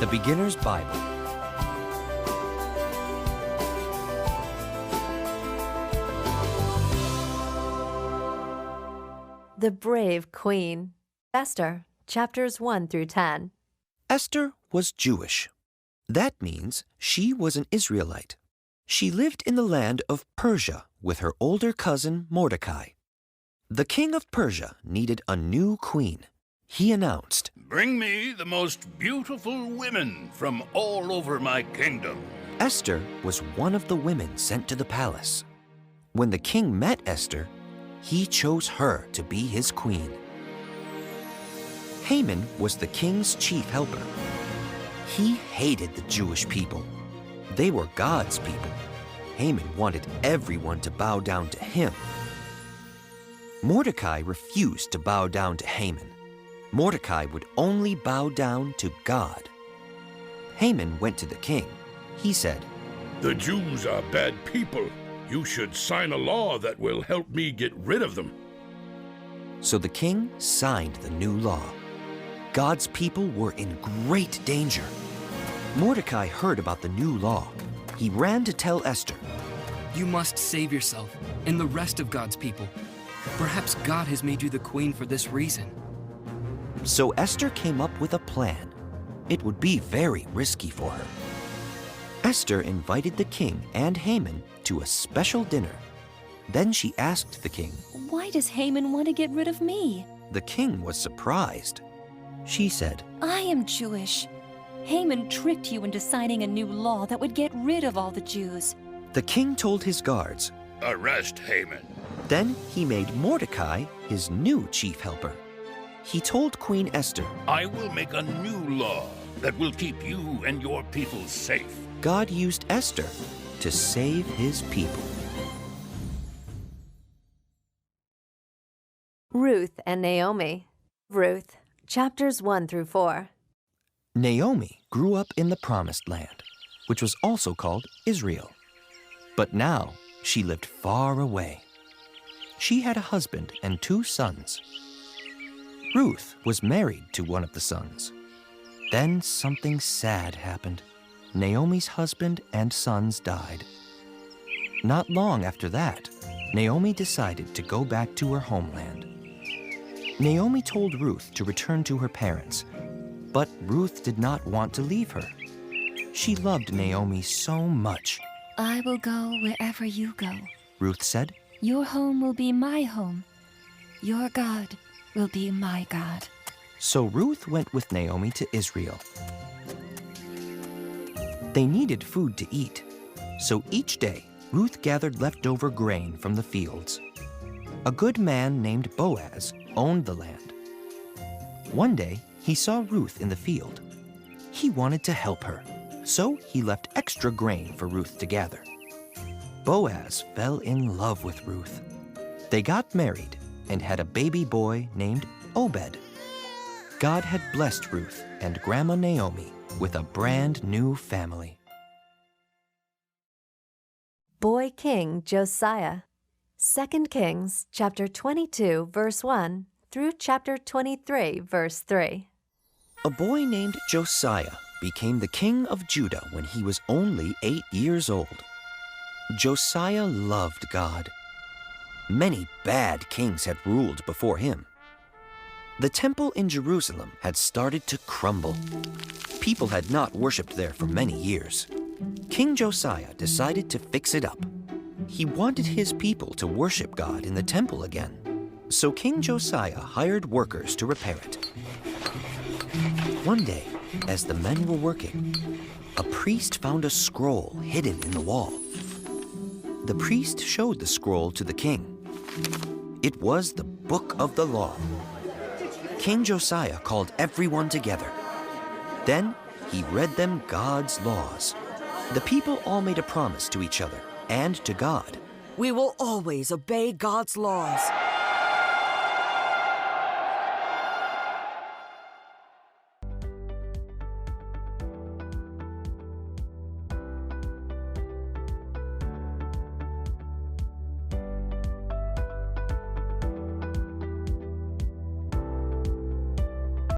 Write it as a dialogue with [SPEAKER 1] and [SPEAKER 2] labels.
[SPEAKER 1] The Beginner's Bible.
[SPEAKER 2] The Brave Queen. Esther, chapters 1 through 10.
[SPEAKER 1] Esther was Jewish. That means she was an Israelite. She lived in the land of Persia with her older cousin Mordecai. The king of Persia needed a new queen. He announced,
[SPEAKER 3] "Bring me the most beautiful women from all over my kingdom."
[SPEAKER 1] Esther was one of the women sent to the palace. When the king met Esther, he chose her to be his queen. Haman was the king's chief helper. He hated the Jewish people. They were God's people. Haman wanted everyone to bow down to him. Mordecai refused to bow down to Haman. Mordecai would only bow down to God. Haman went to the king. He said,
[SPEAKER 3] "The Jews are bad people. You should sign a law that will help me get rid of them."
[SPEAKER 1] So the king signed the new law. God's people were in great danger. Mordecai heard about the new law. He ran to tell Esther.
[SPEAKER 4] You must save yourself and the rest of God's people. Perhaps God has made you the queen for this reason.
[SPEAKER 1] So Esther came up with a plan. It would be very risky for her. Esther invited the king and Haman to a special dinner. Then she asked the king,
[SPEAKER 5] "Why does Haman want to get rid of me?"
[SPEAKER 1] The king was surprised. She said,
[SPEAKER 5] "I am Jewish. Haman tricked you into signing a new law that would get rid of all the Jews."
[SPEAKER 1] The king told his guards.
[SPEAKER 3] "Arrest Haman."
[SPEAKER 1] Then he made Mordecai his new chief helper. He told Queen Esther,
[SPEAKER 3] "I will make a new law that will keep you and your people safe."
[SPEAKER 1] God used Esther to save his people.
[SPEAKER 2] Ruth and Naomi. Ruth, chapters 1 through 4.
[SPEAKER 1] Naomi grew up in the Promised Land, which was also called Israel. But now she lived far away. She had a husband and 2 sons. Ruth was married to one of the sons. Then something sad happened. Naomi's husband and sons died. Not long after that, Naomi decided to go back to her homeland. Naomi told Ruth to return to her parents, but Ruth did not want to leave her. She loved Naomi so much.
[SPEAKER 5] "I will go wherever you go.
[SPEAKER 1] Ruth said,
[SPEAKER 5] Your home will be my home. Your God will be my God."
[SPEAKER 1] So Ruth went with Naomi to Israel. They needed food to eat, so each day Ruth gathered leftover grain from the fields. A good man named Boaz owned the land. One day, he saw Ruth in the field. He wanted to help her, so he left extra grain for Ruth to gather. Boaz fell in love with Ruth. They got married and had a baby boy named Obed. God had blessed Ruth and Grandma Naomi with a brand new family.
[SPEAKER 2] Boy King Josiah. 2 Kings, chapter 22, verse 1 through chapter 23, verse 3.
[SPEAKER 1] A boy named Josiah became the king of Judah when he was only 8 years old. Josiah loved God. Many bad kings had ruled before him. The temple in Jerusalem had started to crumble. People had not worshipped there for many years. King Josiah decided to fix it up. He wanted his people to worship God in the temple again. So King Josiah hired workers to repair it. One day, as the men were working, a priest found a scroll hidden in the wall. The priest showed the scroll to the king. It was the Book of the Law. King Josiah called everyone together. Then he read them God's laws. The people all made a promise to each other and to God.
[SPEAKER 6] "We will always obey God's laws."